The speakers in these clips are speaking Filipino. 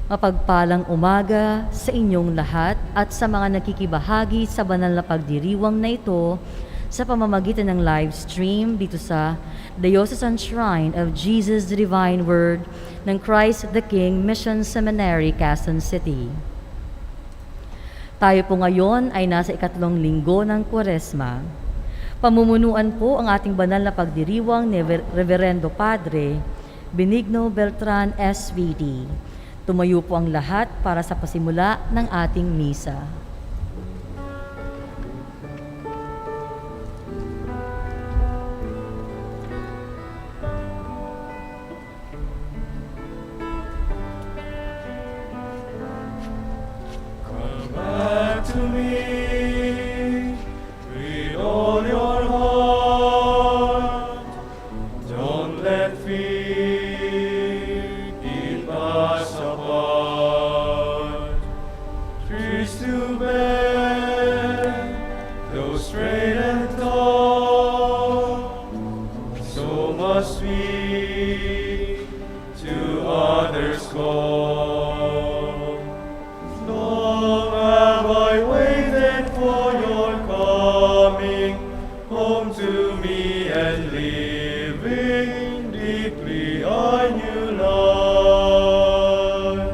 Mapagpalang umaga sa inyong lahat at sa mga nakikibahagi sa banal na pagdiriwang na ito sa pamamagitan ng live stream dito sa Diocesan Shrine of Jesus the Divine Word ng Christ the King Mission Seminary, Quezon City. Tayo po ngayon ay nasa ikatlong linggo ng Kwaresma. Pamumunuan po ang ating banal na pagdiriwang ni Reverendo Padre Benigno Beltran SVD. Tumayo po ang lahat para sa pasimula ng ating misa. Come back to me with all your heart. Don't let fear keep us apart. Trees to bear, though straight and tall, so must we to others call. Long have I waited for your coming home to me, and living deeply I knew life.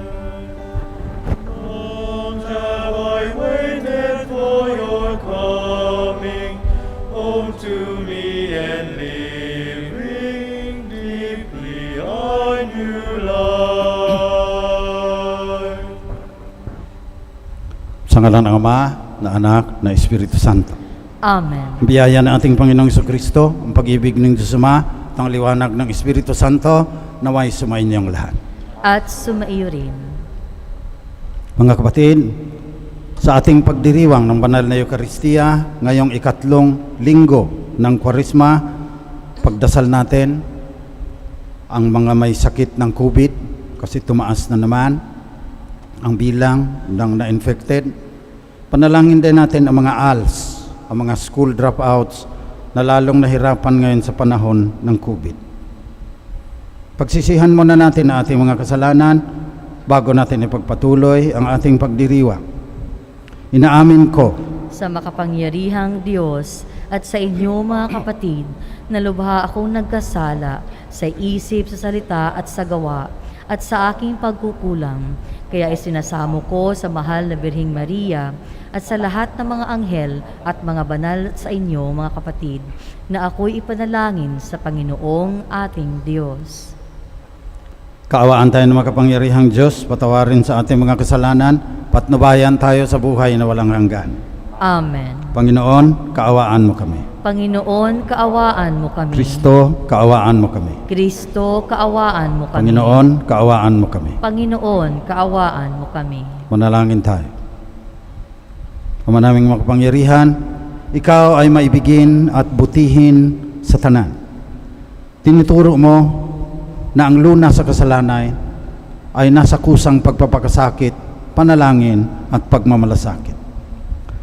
Long have I waited for your coming home to me, and living deeply I knew life. Sa ngalan ng Ama, na Anak, na Espiritu Santo. Amen. Ang biyaya ng ating Panginoong Jesucristo, ang pag-ibig ng Diyos Ama, at ang liwanag ng Espiritu Santo, naway sumain niyong lahat. At sumaiyo rin. Mga kapatid, sa ating pagdiriwang ng banal na Eucharistia, ngayong ikatlong linggo ng Kwaresma, pagdasal natin ang mga may sakit ng COVID, kasi tumaas na naman ang bilang ng na-infected. Panalangin din natin ang mga ALS, ang mga school dropouts na lalong nahirapan ngayon sa panahon ng COVID. Pagsisihan muna natin ang ating mga kasalanan bago natin ipagpatuloy ang ating pagdiriwang. Inaamin ko Sa makapangyarihang Diyos at sa inyo mga kapatid, na lubha akong nagkasala sa isip, sa salita at sa gawa at sa aking pagkukulang. Kaya isinasamo ko sa mahal na Birheng Maria at sa lahat ng mga anghel at mga banal sa inyo mga kapatid, na ako'y ipanalangin sa Panginoong ating Diyos. kaawaan tayo ng makapangyarihang Diyos, patawarin sa ating mga kasalanan, patnubayan tayo sa buhay na walang hanggan. Amen. Panginoon, kaawaan mo kami. Panginoon, kaawaan mo kami. Kristo, kaawaan mo kami. Kristo, kaawaan mo kami. Panginoon, kaawaan mo kami. Panginoon, kaawaan mo kami. Manalangin tayo. Ama naming makapangyarihan, ikaw ay maibigin at butihin sa tanan. Tinuturo mo na ang lunas sa kasalanan ay nasa kusang pagpapakasakit, panalangin at pagmamalasakit.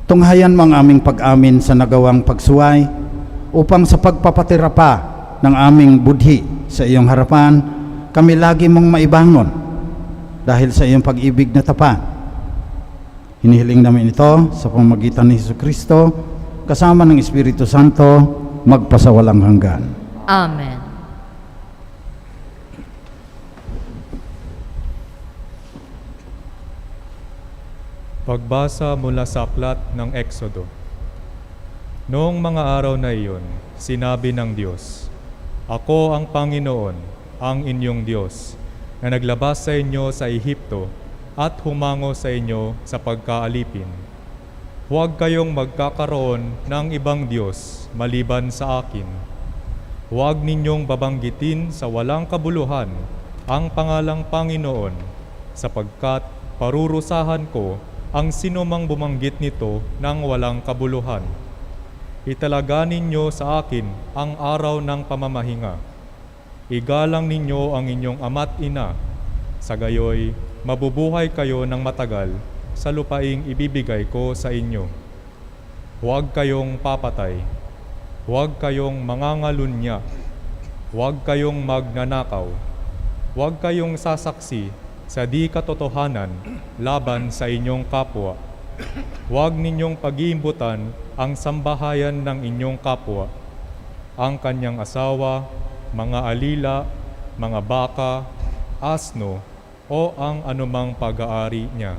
Tunghayan mo ang aming pag-amin sa nagawang pagsuway upang sa pagpapatira pa ng aming budhi sa iyong harapan, kami lagi mong maibangon dahil sa iyong pag-ibig na tapat. Hinihiling namin ito sa pamamagitan ni Jesucristo kasama ng Espiritu Santo magpasawalang hanggan. Amen. Pagbasa mula sa aklat ng Exodo. Noong mga araw na iyon, sinabi ng Diyos, "Ako ang Panginoon, ang inyong Diyos, na naglabas sa inyo sa Ehipto at humango sa inyo sa pagkaalipin. Huwag kayong magkakaroon ng ibang Diyos maliban sa akin. Huwag ninyong babanggitin sa walang kabuluhan ang pangalang Panginoon, sapagkat parurusahan ko ang sinumang bumanggit nito ng walang kabuluhan. Italaga ninyo sa akin ang araw ng pamamahinga. Igalang ninyo ang inyong ama't ina. Sa gayoy, mabubuhay kayo ng matagal sa lupaing ibibigay ko sa inyo. Huwag kayong papatay. Huwag kayong mangangalunya. Huwag kayong magnanakaw. Huwag kayong sasaksi sa di katotohanan laban sa inyong kapwa. Huwag ninyong pag-iimbutan ang sambahayan ng inyong kapwa, ang kanyang asawa, mga alila, mga baka, asno, o ang anumang pag-aari niya.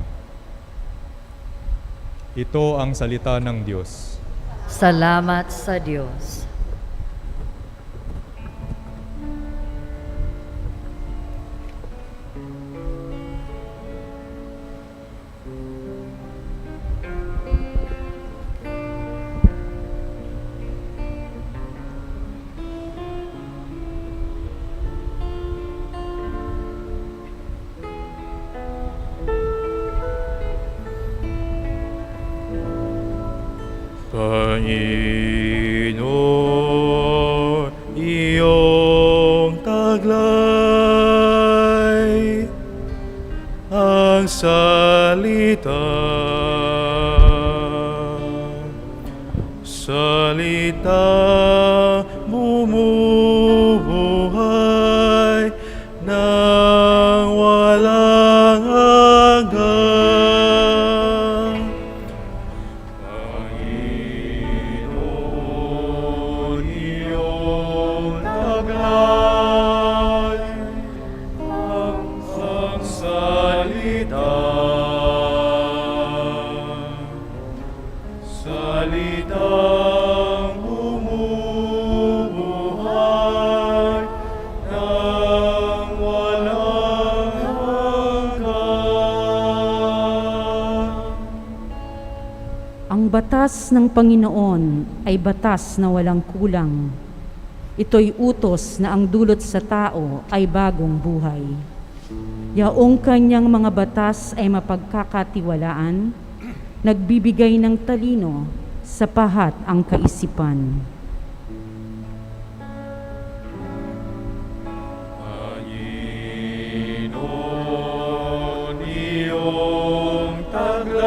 Ito ang salita ng Diyos. Salamat sa Diyos. Panginoon, iyong taglay, ang salita bumubuhay nang walang hanggan. Panginoon, iyong taglay, ang salita, salitang bumubuhay nang walang hanggan. Ang batas ng Panginoon ay batas na walang kulang. Ito'y utos na ang dulot sa tao ay bagong buhay. Yaong kanyang mga batas ay mapagkakatiwalaan, nagbibigay ng talino sa pahat ang kaisipan. Panginoon, iyong taglay,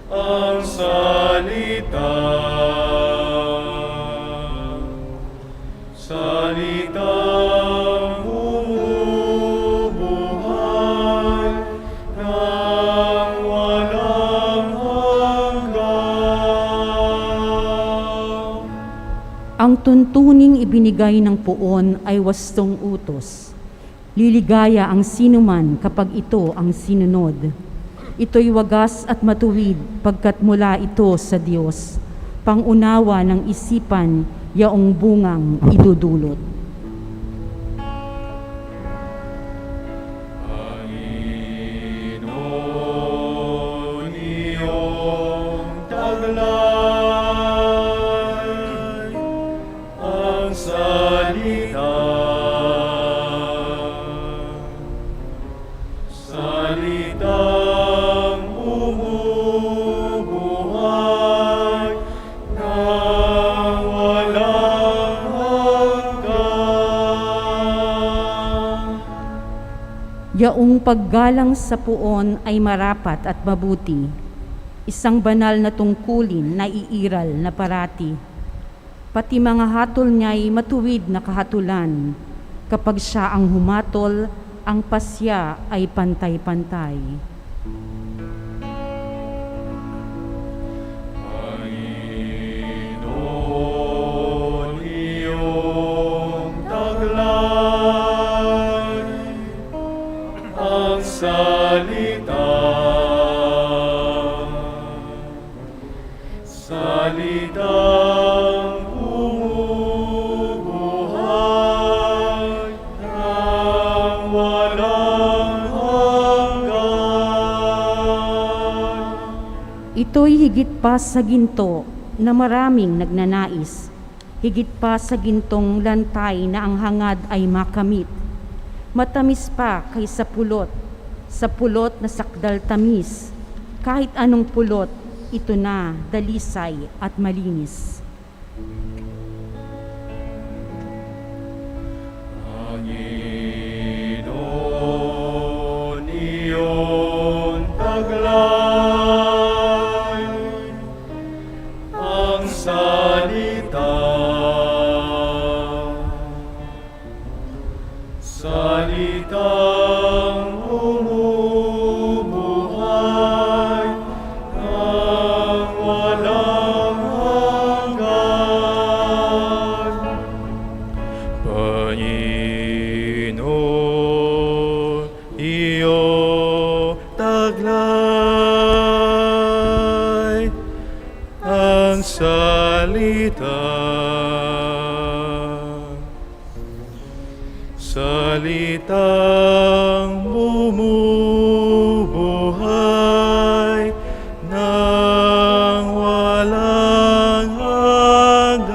ang salita, salitang bumubuhay nang walang hanggan. Ang tuntuning ibinigay ng puon ay wastong utos. Liligaya ang sinuman kapag ito ang sinunod. Ito'y wagas at matuwid pagkat mula ito sa Diyos. Pangunawa ng isipan, yaong bungang idudulot. Panginoon, iyong taglay, ang salita, salitang bumubuhay nang walang hanggan. Yaong paggalang sa puon ay marapat at mabuti, isang banal na tungkulin na iiral na parati. Pati mga hatol niya'y matuwid na kahatulan, kapag siya ang humatol, ang pasya ay pantay-pantay. Panginoon, iyong taglay, ang salita, salitang bumubuhay nang walang hanggan. Ito'y higit pa sa ginto na maraming nagnanais, higit pa sa gintong lantay na ang hangad ay makamit. Matamis pa kaysa pulot, sa pulot na sakdal tamis, kahit anong pulot, ito na dalisay at malinis. Panginoon, iyong taglay, ang salita, ng salita. Salitang bumubuhay nang walang hanggan.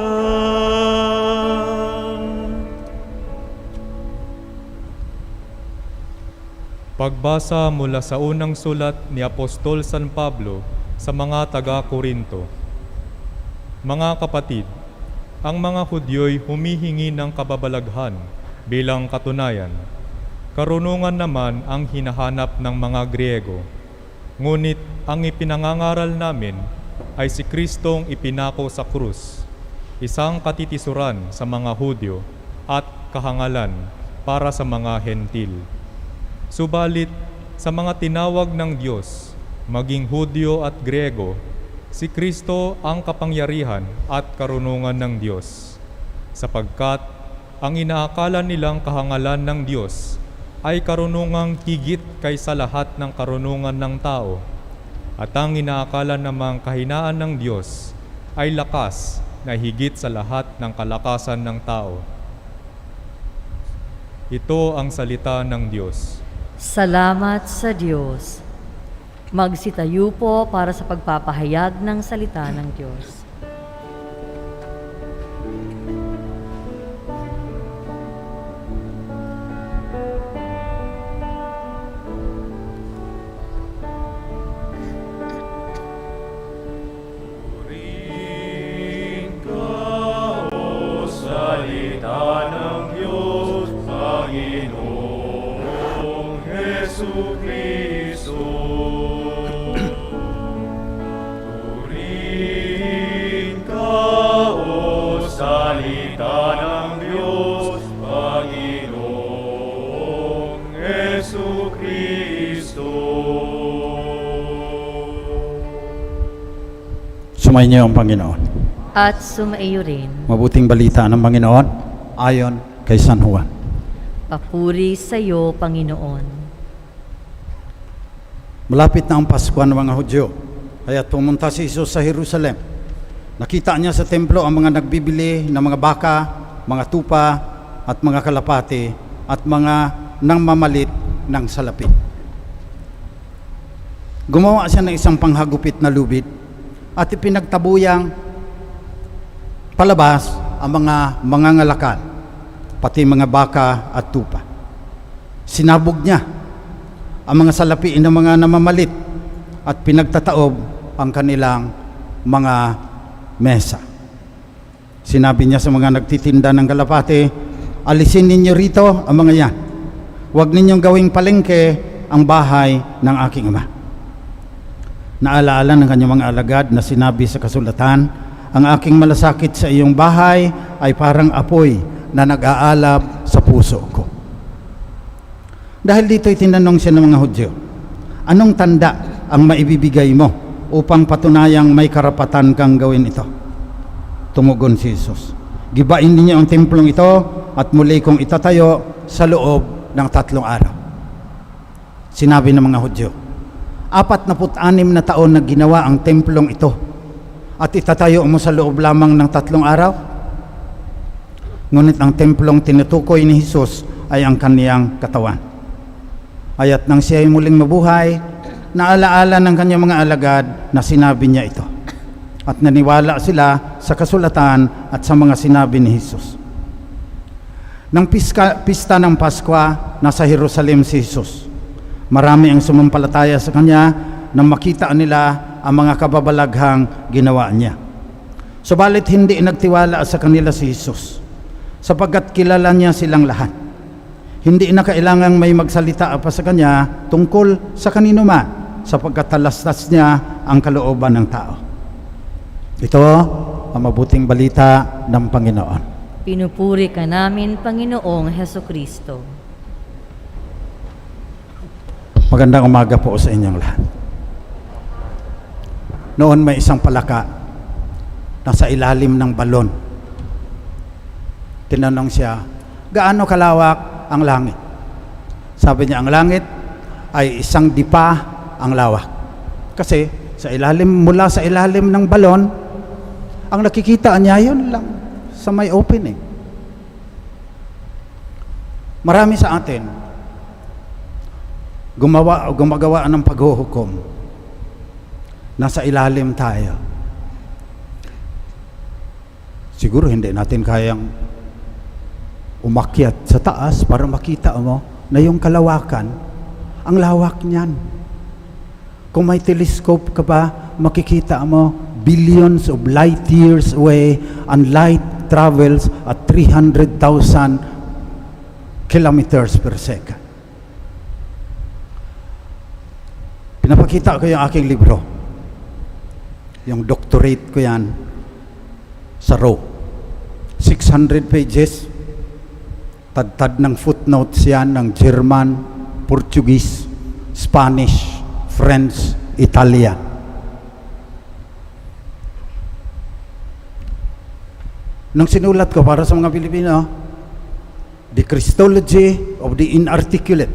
Pagbasa mula sa unang sulat ni Apostol San Pablo sa mga taga-Korinto. Mga kapatid, ang mga Hudyo'y humihingi ng kababalaghan bilang katunayan. Karunungan naman ang hinahanap ng mga Griego. Ngunit ang ipinangangaral namin ay si Kristong ipinako sa krus, isang katitisuran sa mga Hudyo at kahangalan para sa mga Hentil. Subalit, sa mga tinawag ng Diyos, maging Hudyo at Griego, si Kristo ang kapangyarihan at karunungan ng Diyos, sapagkat ang inaakala nilang kahangalan ng Diyos ay karunungang higit kaysa lahat ng karunungan ng tao, at ang inaakala namang kahinaan ng Diyos ay lakas na higit sa lahat ng kalakasan ng tao. Ito ang salita ng Diyos. Salamat sa Diyos. Magsitayo po para sa pagpapahayag ng salita ng Diyos. Purihin ka, o salita ng Diyos, Panginoong Jesucristo. Purihin ka, o salita ng Diyos, Panginoong Jesucristo. Sumainyo ang Panginoon. At sumaiyo rin. Mabuting balita ng Panginoon ayon kay San Juan. Papuri sa iyo, Panginoon. Malapit na ang Pasko ng mga Hudyo, kaya pumunta si Jesus sa Jerusalem. Nakita niya sa templo ang mga nagbibili ng mga baka, mga tupa, at mga kalapati, at mga nangmamalit ng salapi. Gumawa siya ng isang panghagupit na lubid at ipinagtabuyang palabas ang mga mangangalakal, pati mga baka at tupa. Sinabog niya ang mga salapi ng mga namamalit at pinagtataob ang kanilang mga mesa. Sinabi niya sa mga nagtitinda ng kalapate, alisin ninyo rito ang mga yan. Huwag ninyong gawing palengke ang bahay ng aking Ama. Naalaala ng kanyang mga alagad na sinabi sa kasulatan, ang aking malasakit sa iyong bahay ay parang apoy na nag-aalab sa puso ko. Dahil dito'y tinanong siya ng mga Hudyo, anong tanda ang maibibigay mo upang patunayang may karapatan kang gawin ito? Tumugon si Jesus, gibain ninyo ang templong ito at muli kong itatayo sa loob ng 3 araw. Sinabi ng mga Hudyo, 46 na taon na ginawa ang templong ito at itatayo mo sa loob lamang ng 3 araw? Ngunit ang templong tinutukoy ni Jesus ay ang kaniyang katawan. Aya't nang siya ay muling mabuhay, naalaala ng kanyang mga alagad na sinabi niya ito. At naniwala sila sa kasulatan at sa mga sinabi ni Jesus. Nang pista ng Pasko, nasa Jerusalem si Jesus. Marami ang sumampalataya sa kanya nang makita nila ang mga kababalaghang ginawa niya. Subalit hindi nagtiwala sa kanila si Jesus, sapagkat kilala niya silang lahat. Hindi na kailangang may magsalita pa sa kanya tungkol sa kanino man, sapagkat talastas niya ang kalooban ng tao. Ito ang mabuting balita ng Panginoon. Pinupuri ka namin, Panginoong Hesukristo. Magandang umaga po sa inyong lahat. Noon may isang palaka nasa ilalim ng balon. Tinanong siya, gaano kalawak ang langit? Sabi niya, ang langit ay 1 dipa ang lawak. Kasi sa ilalim, mula sa ilalim ng balon ang nakikita niya yun lang sa may opening. Marami sa atin gumagawa ng paghuhukom. Nasa ilalim tayo. Siguro hindi natin kayang umakyat sa taas para makita mo na yung kalawakan, ang lawak niyan. Kung may telescope ka ba, makikita mo billions of light years away, and light travels at 300,000 kilometers per second. Pinapakita ko yung aking libro. Yung doctorate ko yan sa Rome. 600 pages. Tad-tad ng footnotes yan ng German, Portuguese, Spanish, French, Italian. Nung sinulat ko para sa mga Pilipino, The Christology of the Inarticulate,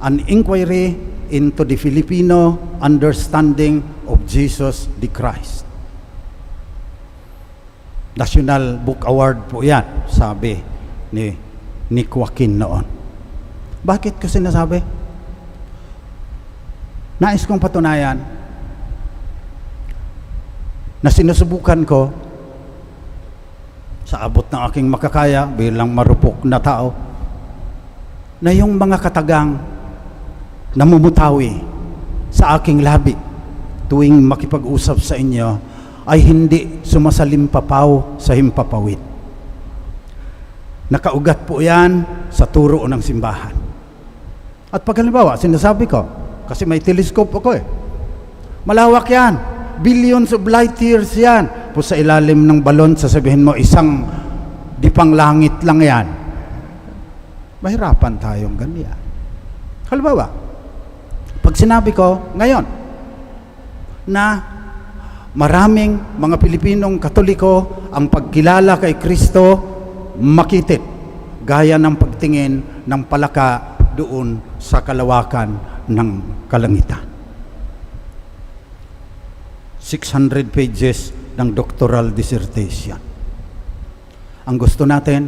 an inquiry into the Filipino understanding of Jesus the Christ. National Book Award po yan, sabi ni Nick Joaquin noon. Bakit ko sinasabi? Nais kong patunayan na sinusubukan ko sa abot ng aking makakaya bilang marupok na tao na yung mga katagang namumutawi sa aking labi tuwing makipag-usap sa inyo ay hindi sumasalimpapaw sa himpapawid. Nakaugat po yan sa turo ng simbahan. At pag halimbawa, sinasabi ko, kasi may telescope ako malawak yan, billions of light years yan. Po sa ilalim ng balon, sasabihin mo, isang dipang langit lang yan. Mahirapan tayong ganyan. Halimbawa, pag sinabi ko ngayon na maraming mga Pilipinong Katoliko ang pagkilala kay Kristo makitid, gaya ng pagtingin ng palaka doon sa kalawakan ng kalangitan. 600 pages ng doctoral dissertation. Ang gusto natin,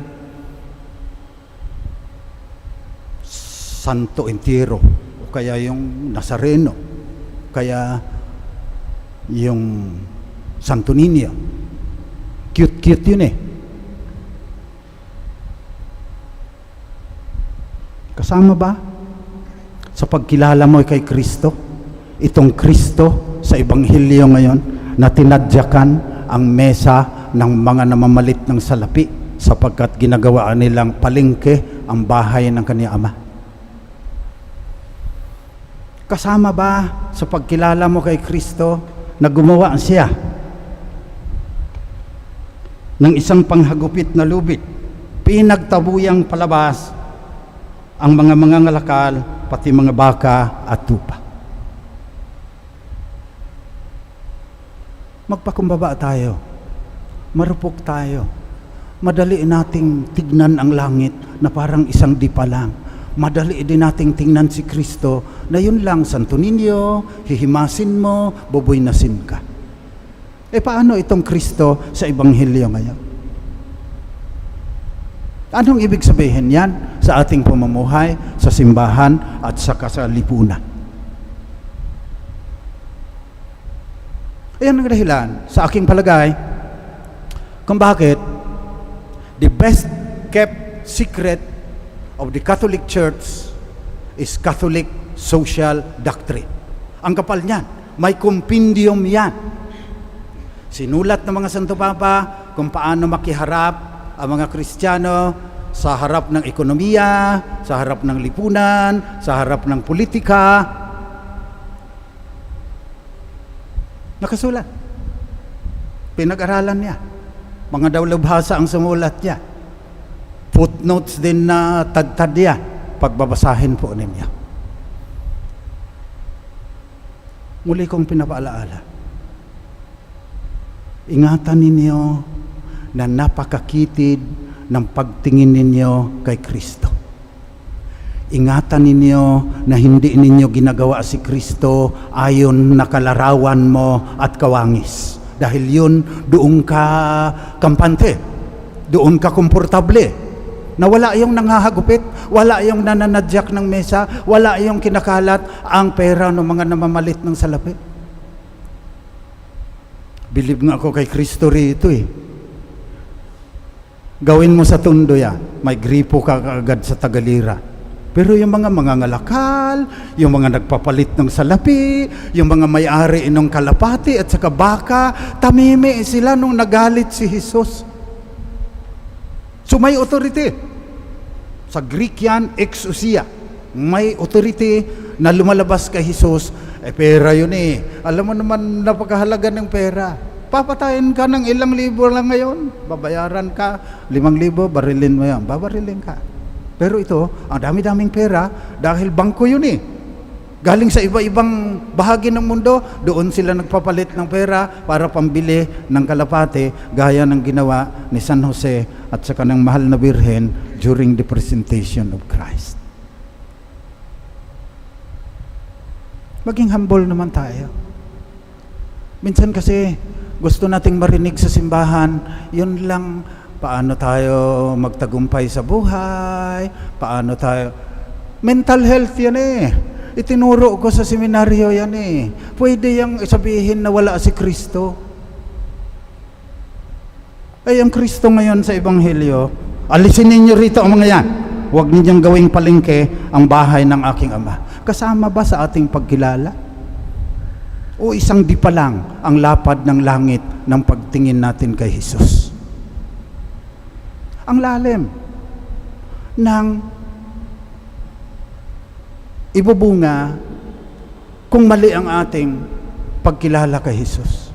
Santo Entero, o kaya yung Nazareno, kaya yung Santo Niño. Cute-cute yun eh. Kasama ba sa pagkilala mo kay Kristo? Itong Kristo sa Ebanghelyo ngayon na tinadyakan ang mesa ng mga namamalit ng salapi sapagkat ginagawa nilang palengke ang bahay ng kaniyang ama. Kasama ba sa pagkilala mo kay Kristo na gumawa siya ng isang panghagupit na lubid, pinagtabuyang palabas ang mga mangangalakal, pati mga baka at tupa? Magpakumbaba tayo, marupok tayo, madali nating tignan ang langit na parang isang dipa lang. Madali din nating tingnan si Kristo na yun lang, Santo Niño, hihimasin mo, bubuinasin ka. Paano itong Kristo sa Ebanghelyo ngayon? Anong ibig sabihin yan sa ating pamumuhay, sa simbahan at sa kasalipunan? Ayan ang dahilan sa aking palagay kung bakit the best kept secret of the Catholic Church is Catholic social doctrine. Ang kapal niyan, may compendium yan. Sinulat ng mga Santo Papa kung paano makiharap ang mga Kristiyano sa harap ng ekonomiya, sa harap ng lipunan, sa harap ng politika. Nakasulat. Pinag-aralan niya. Mga dalubhasa ang sumulat niya. Footnotes din na tad-tad niya. Pagbabasahin po ninyo. Muli kong pinapaalaala. Ingatan ninyo na napakakitid ng pagtingin ninyo kay Kristo. Ingatan ninyo na hindi ninyo ginagawa si Kristo ayon na kalarawan mo at kawangis. Dahil yun, doon ka kampante, doon ka komportable. Na wala yung nanghahagupit, wala yung nananadyak ng mesa, wala yung kinakalat ang pera ng mga namamalit ng salapi. Believe nga ako kay Kristo rito eh. Gawin mo sa Tondo yan, may gripo ka agad sa Tagalira. Pero yung mga ngalakal, yung mga nagpapalit ng salapi, yung mga may-ari ng kalapati at saka baka, tamimi sila nung nagalit si Jesus. So may authority. Sa Greek yan, exousia. May authority na lumalabas kay Jesus. Pera yun eh. Alam mo naman, napakahalaga ng pera. Papatayin ka ng ilang libo lang ngayon. Babayaran ka, 5,000, barilin mo yan. Babarilin ka. Pero ito, ang dami-daming pera dahil bangko yun eh. Galing sa iba-ibang bahagi ng mundo, doon sila nagpapalit ng pera para pambili ng kalapate gaya ng ginawa ni San Jose at saka ng mahal na Birhen during the presentation of Christ. Maging humble naman tayo. Minsan kasi gusto nating marinig sa simbahan, yun lang, paano tayo magtagumpay sa buhay, paano tayo... Mental health yan eh. Itinuro ko sa seminaryo yan eh. Pwede yang sabihin na wala si Kristo. Ay, ang Kristo ngayon sa Ebanghelyo, alisin ninyo rito ang mga yan. Huwag ninyong gawing palengke ang bahay ng aking Ama. Kasama ba sa ating pagkilala? O isang di pa lang ang lapad ng langit ng pagtingin natin kay Jesus? Ang lalim ng ibubunga kung mali ang ating pagkilala kay Jesus.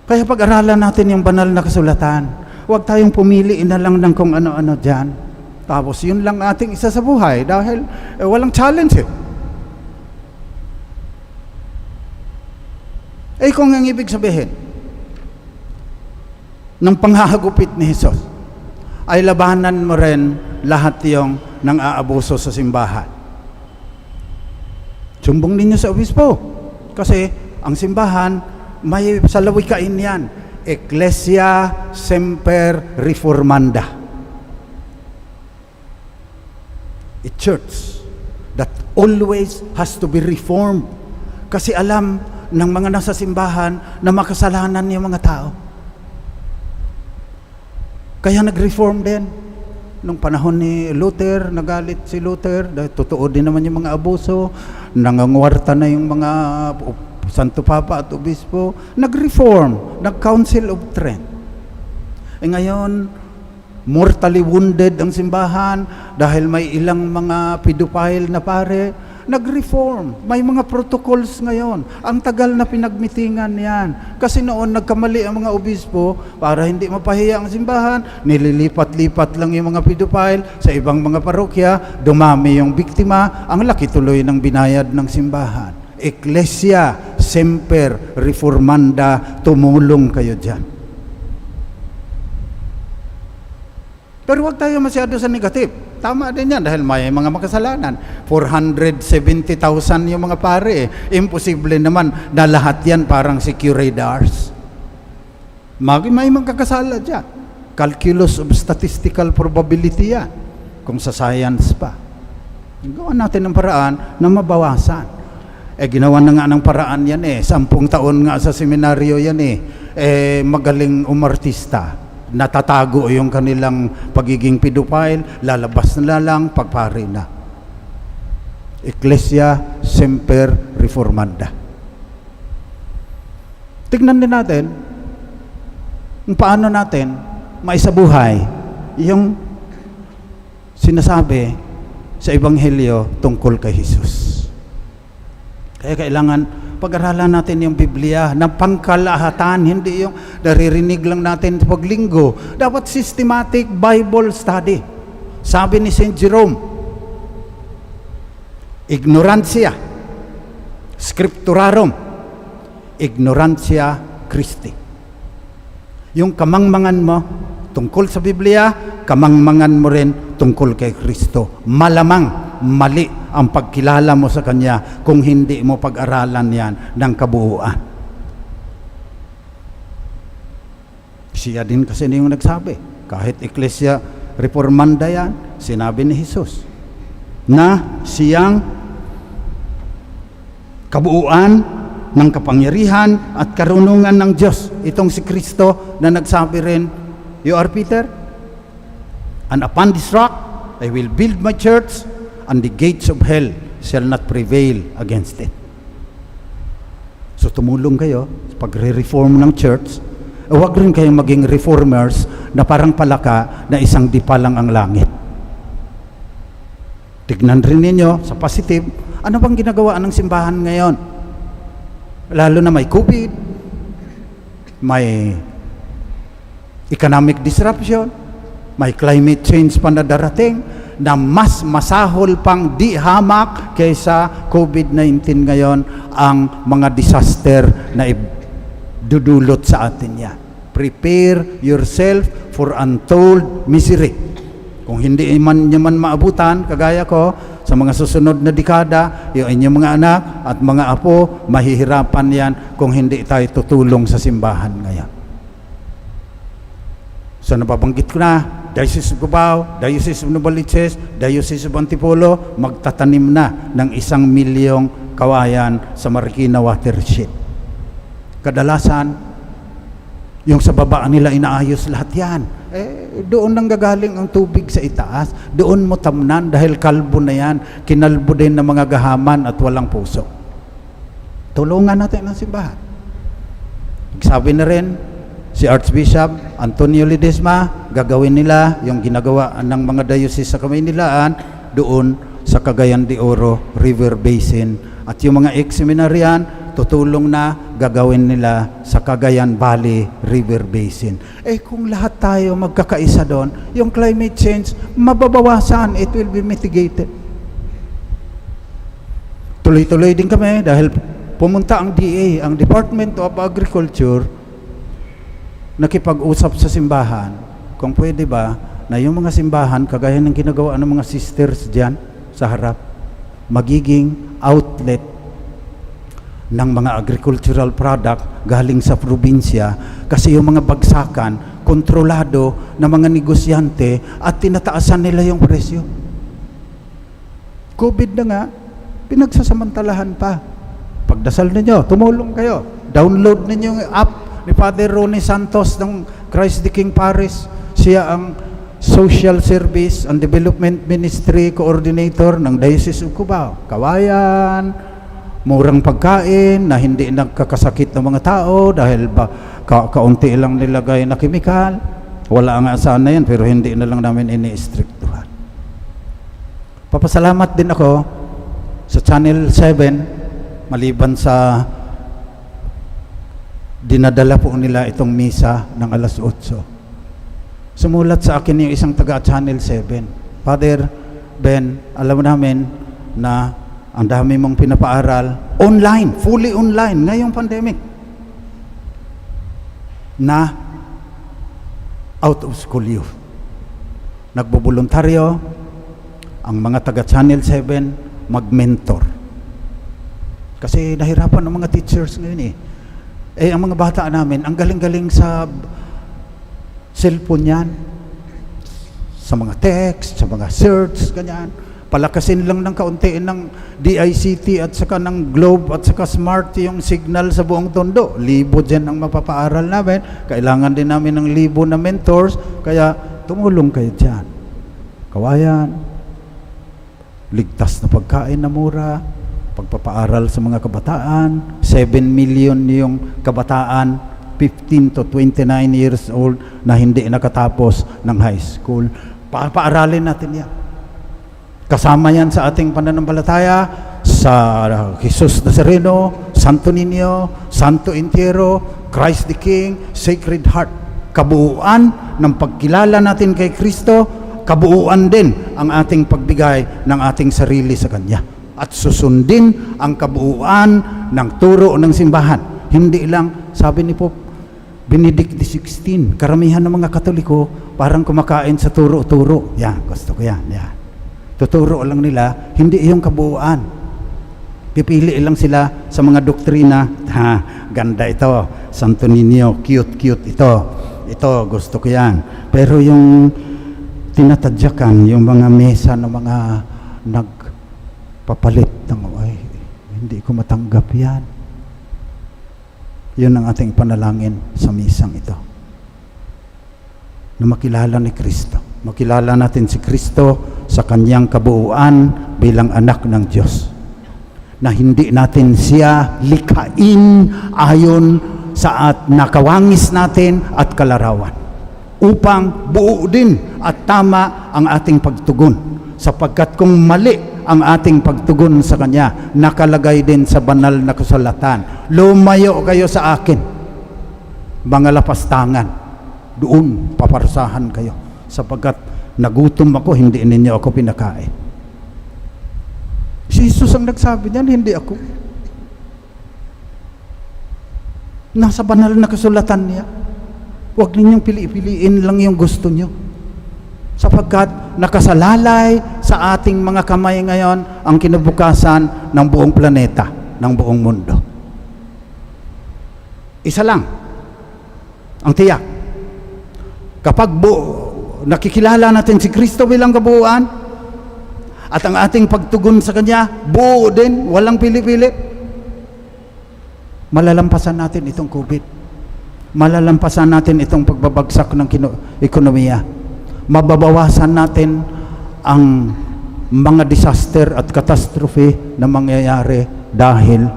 Kaya pag-aralan natin yung banal na kasulatan, huwag tayong pumili na lang ng kung ano-ano dyan. Tapos yun lang ating isa sa buhay dahil walang challenge eh. Kung ang ibig sabihin ng panghahagupit ni Jesus ay labanan mo rin lahat yung nang aabuso sa simbahan. Sumbong ninyo sa obispo. Kasi ang simbahan, may salawikain yan. Ecclesia Semper Reformanda. A church that always has to be reformed. Kasi alam ng mga nasa simbahan na makasalanan yung mga tao. Kaya nag-reform din. Nung panahon ni Luther, nagalit si Luther, dahil totoo din naman yung mga abuso, nangangwarta na yung mga Santo Papa at Obispo, nag-reform, nag-Council of Trent. Ngayon, mortally wounded ang simbahan dahil may ilang mga pedophile na pare, nag-reform. May mga protocols ngayon. Ang tagal na pinagmitingan yan. Kasi noon nagkamali ang mga obispo para hindi mapahiya ang simbahan, nililipat-lipat lang yung mga pedophile sa ibang mga parokya, dumami yung biktima, ang laki tuloy ng binayad ng simbahan. Ecclesia Semper Reformanda, tumulong kayo dyan. Pero huwag tayo masyado sa negative. Tama din yan dahil may mga makasalanan. 470,000 yung mga pare. Imposible naman na lahat yan parang si curadors. May magkakasala dyan. Calculus of statistical probability yan. Kung sa science pa. Gawa natin ng paraan na mabawasan. Ginawa na nga ng paraan yan 10 taon nga sa seminaryo yan magaling umartista. Natatago yung kanilang pagiging pedophile, lalabas na lang pagpari na. Ecclesia Semper Reformanda. Tignan din natin kung paano natin maisabuhay yung sinasabi sa Ebanghelyo tungkol kay Jesus. Kaya kailangan pag-aralan natin yung Biblia na pangkalahatan, hindi yung naririnig lang natin sa paglinggo. Dapat systematic Bible study. Sabi ni St. Jerome, ignorantia scripturarum, ignorantia Christi. Yung kamangmangan mo tungkol sa Biblia, kamangmangan mo rin tungkol kay Kristo. Malamang mali ang pagkilala mo sa Kanya kung hindi mo pag-aralan yan ng kabuuan. Siya din kasi yung nagsabi. Kahit Iglesia Reformanda yan, sinabi ni Jesus na siyang kabuuan ng kapangyarihan at karunungan ng Diyos. Itong si Kristo na nagsabi rin, "You are Peter, and upon this rock I will build my church, and the gates of hell shall not prevail against it." So tumulong kayo sa pagre-reform ng church. Huwag rin kayong maging reformers na parang palaka na isang dipa lang ang langit. Tignan rin ninyo sa positive, ano bang ginagawa ng simbahan ngayon? Lalo na may COVID, may economic disruption, may climate change pa na darating, na mas masahol pang di hamak kaysa COVID-19 ngayon ang mga disaster na dudulot sa atin yan. Prepare yourself for untold misery. Kung hindi man nyo man maabutan, kagaya ko, sa mga susunod na dekada, yung inyong mga anak at mga apo, mahihirapan yan kung hindi tayo tutulong sa simbahan ngayon. So nababanggit ko na, Diocese of Cubao, Diocese of Novaliches, Diocese of Antipolo, magtatanim na ng 1 milyong kawayan sa Marikina watershed. Kadalasan, yung sa baba nila inaayos lahat yan. Doon nang gagaling ang tubig sa itaas. Doon mo tamnan dahil kalbo na yan. Kinalbo din ng mga gahaman at walang puso. Tulungan natin ang simbahan. Sabi na rin, si Archbishop Antonio Ledesma, gagawin nila yung ginagawa ng mga diocese sa Kamaynilaan doon sa Cagayan de Oro River Basin. At yung mga ex-seminaryan, tutulong na gagawin nila sa Cagayan Valley River Basin. Kung lahat tayo magkakaisa doon, yung climate change, mababawasan, it will be mitigated. Tuloy-tuloy din kami dahil pumunta ang DA, ang Department of Agriculture, nakipag-usap sa simbahan, kung pwede ba, na yung mga simbahan, kagaya ng ginagawa ng mga sisters dyan sa harap, magiging outlet ng mga agricultural product galing sa probinsya, kasi yung mga bagsakan, kontrolado ng mga negosyante at tinataasan nila yung presyo. COVID na nga, pinagsasamantalahan pa. Pagdasal ninyo, tumulong kayo. Download ninyo yung app ni Father Ronnie Santos ng Christ the King Parish. Siya ang Social Service and Development Ministry Coordinator ng Diocese of Cubao. Kawayan, murang pagkain na hindi nagkakasakit ng mga tao dahil kaunti lang nilagay na kemikal. Wala nga sana yan, pero hindi na lang namin ini-strictuhan. Papasalamat din ako sa Channel 7, maliban sa dinadala po nila itong misa ng alas 8. Sumulat sa akin yung isang taga Channel 7. Father Ben, alam namin na ang dami mong pinapaaral online, fully online ngayong pandemic, na out of school youth. Nagboboluntaryo ang mga taga Channel 7 mag-mentor. Kasi nahirapan ang mga teachers ngayon ang mga bata namin, ang galing-galing sa cellphone yan, sa mga text, sa mga search, ganyan. Palakasin lang ng kaunti ng DICT at saka ng Globe at saka Smart yung signal sa buong tondo. Libo dyan ang mapapaaral namin. Kailangan din namin ng libo na mentors, kaya tumulong kayo dyan. Kawayan, ligtas na pagkain na mura, pagpapaaral sa mga kabataan, 7 million yung kabataan, 15 to 29 years old na hindi nakatapos ng high school. Paaralin natin yan. Kasama yan sa ating pananampalataya sa Jesus Nazareno, Santo Niño, Santo Entierro, Christ the King, Sacred Heart. Kabuuan ng pagkilala natin kay Kristo, kabuuan din ang ating pagbigay ng ating sarili sa Kanya. At susundin ang kabuuan ng turo ng simbahan. Hindi lang, sabi ni Pope Benedict XVI, karamihan ng mga Katoliko parang kumakain sa turo-turo. Yan, gusto ko yan. Yan. Tuturo lang nila, hindi yung kabuuan. Pipili lang sila sa mga doktrina. Ganda ito. Santo Niño, cute ito. ito gusto ko yan. Pero yung tinatadyakan, yung mga mesa ng mga nagpapalit ng, ay, hindi ko matanggap yan. Yun ang ating panalangin sa misang ito. Na makilala ni Kristo. Makilala natin si Kristo sa kanyang kabuuan bilang anak ng Diyos. Na hindi natin siya likain ayon sa nakawangis natin at kalarawan. Upang buo din at tama ang ating pagtugon. Sapagkat kung mali ang ating pagtugon sa Kanya, nakalagay din sa banal na kasulatan, lumayo kayo sa akin, mga lapastangan, doon paparusahan kayo, sapagkat nagutom ako, hindi ninyo ako pinakain. Si Jesus ang nagsabi niyan, hindi ako. Nasa banal na kasulatan niya. Huwag ninyong piliin lang yung gusto nyo. Sapagkat nakasalalay sa ating mga kamay ngayon ang kinabukasan ng buong planeta, ng buong mundo. Isa lang ang tiyak. Kapag nakikilala natin si Kristo bilang kabuuan at ang ating pagtugon sa Kanya buo din, walang pili-pili, malalampasan natin itong COVID. Malalampasan natin itong pagbabagsak ng ekonomiya. Mababawasan natin ang mga disaster at catastrophe na mangyayari dahil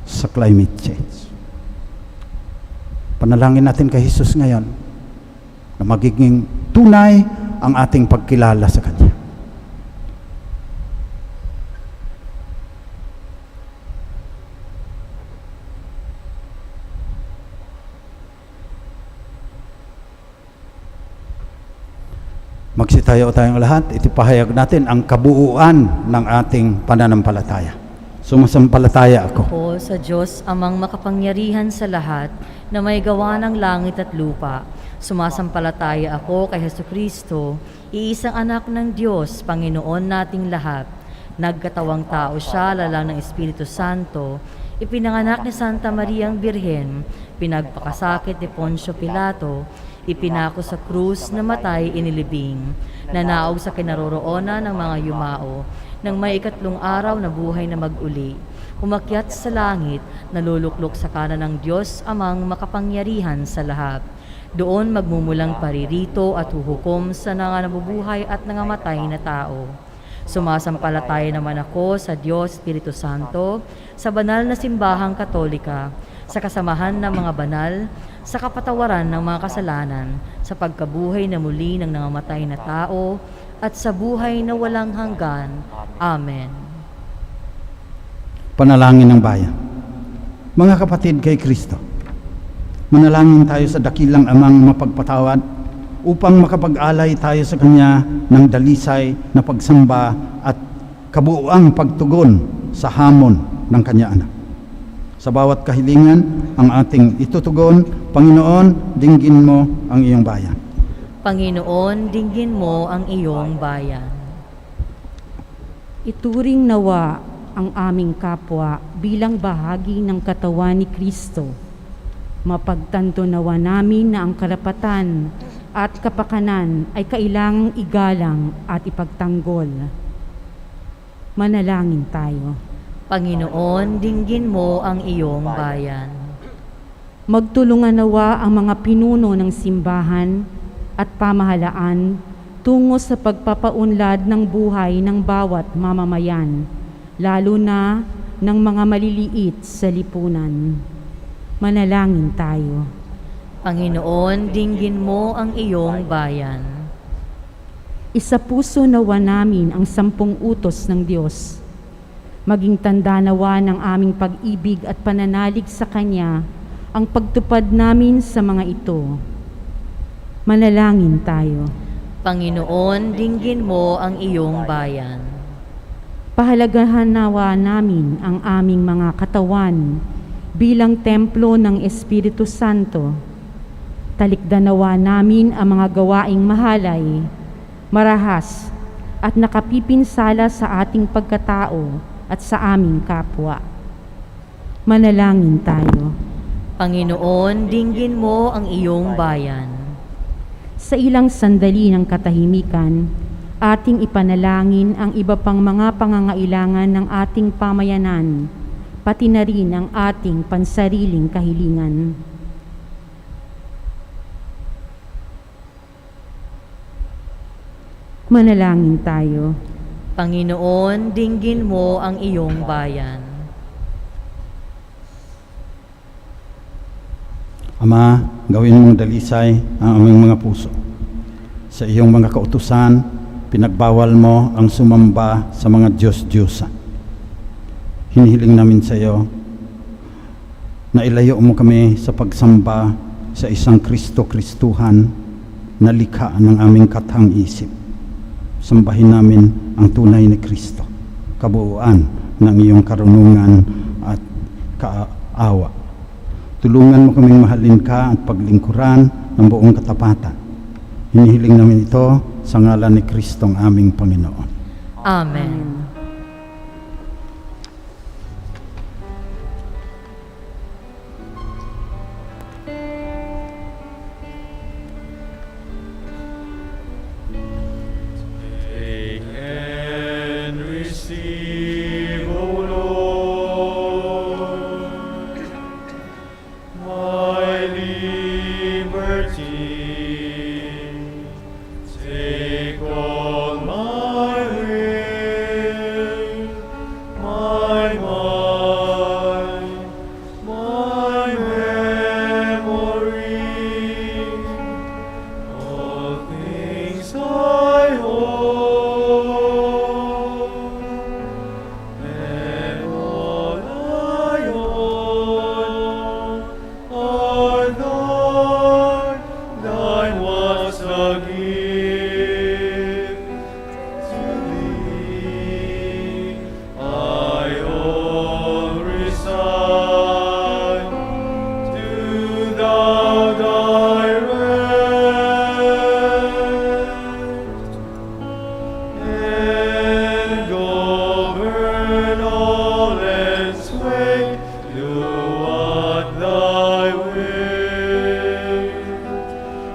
sa climate change. Panalangin natin kay Jesus ngayon na magiging tunay ang ating pagkilala sa Kanya. Magsitayo tayong lahat, itipahayag natin ang kabuuan ng ating pananampalataya. Sumasampalataya ako Ako sa Diyos amang makapangyarihan sa lahat na may gawa ng langit at lupa. Sumasampalataya ako kay Jesucristo, iisang anak ng Diyos, Panginoon nating lahat. Nagkatawang tao siya, lalang ng Espiritu Santo, ipinanganak ni Santa Mariang Birhen, pinagpakasakit ni Poncio Pilato, ipinako sa krus, namatay, inilibing, nanaog sa kinaroroonan ng mga yumao, nang may ikatlong araw na buhay na mag-uli, umakyat sa langit, naluluklok sa kanan ng Diyos amang makapangyarihan sa lahat. Doon magmumulang paririto at huhukom sa nabubuhay at nangamatay na tao. Sumasampalataya naman ako sa Diyos Espiritu Santo, sa banal na simbahang Katolika, sa kasamahan ng mga banal, sa kapatawaran ng mga kasalanan, sa pagkabuhay na muli ng nangamatay na tao, at sa buhay na walang hanggan. Amen. Panalangin ng bayan. Mga kapatid kay Kristo, manalangin tayo sa dakilang amang mapagpatawad upang makapag-alay tayo sa Kanya ng dalisay na pagsamba at kabuuang pagtugon sa hamon ng Kanya anak. Sa bawat kahilingan ang ating itutugon, Panginoon, dinggin mo ang iyong bayan. Panginoon, dinggin mo ang iyong bayan. Ituring nawa ang aming kapwa bilang bahagi ng katawan ni Kristo. Mapagtanto nawa namin na ang karapatan at kapakanan ay kailangang igalang at ipagtanggol. Manalangin tayo. Panginoon, dinggin mo ang iyong bayan. Magtulungan nawa ang mga pinuno ng simbahan at pamahalaan tungo sa pagpapaunlad ng buhay ng bawat mamamayan, lalo na ng mga maliliit sa lipunan. Manalangin tayo. Panginoon, dinggin mo ang iyong bayan. Isapuso nawa namin ang 10 utos ng Diyos. Maging tanda nawa ng aming pag-ibig at pananalig sa Kanya ang pagtupad namin sa mga ito. Manalangin tayo. Panginoon, dinggin mo ang iyong bayan. Pahalagahan nawa namin ang aming mga katawan bilang templo ng Espiritu Santo. Talikdan nawa namin ang mga gawaing mahalay, marahas, at nakapipinsala sa ating pagkatao at sa aming kapwa. Manalangin tayo. Panginoon, dinggin mo ang iyong bayan. Sa ilang sandali ng katahimikan, ating ipanalangin ang iba pang mga pangangailangan ng ating pamayanan, pati na rin ang ating pansariling kahilingan. Manalangin tayo. Panginoon, dinggin mo ang iyong bayan. Ama, gawin mong dalisay ang aming mga puso. Sa iyong mga kautusan, pinagbawal mo ang sumamba sa mga Diyos-Diyosan. Hinihiling namin sa iyo na ilayo mo kami sa pagsamba sa isang Kristo-Kristuhan na likha ng aming kathang isip. Sambahin namin ang tunay ni Kristo, kabuuan ng iyong karunungan at kaawa. Tulungan mo kaming mahalin ka at paglingkuran ng buong katapatan. Hinihiling namin ito sa ngalan ni Kristong aming Panginoon. Amen. Take and receive, O Lord, my liberty. Take all my will, my mind, my memory, all things I hold, and all I own are thine. Thine was the gift to thee. I all resign, do thou direct, and govern all and sway, do what thy will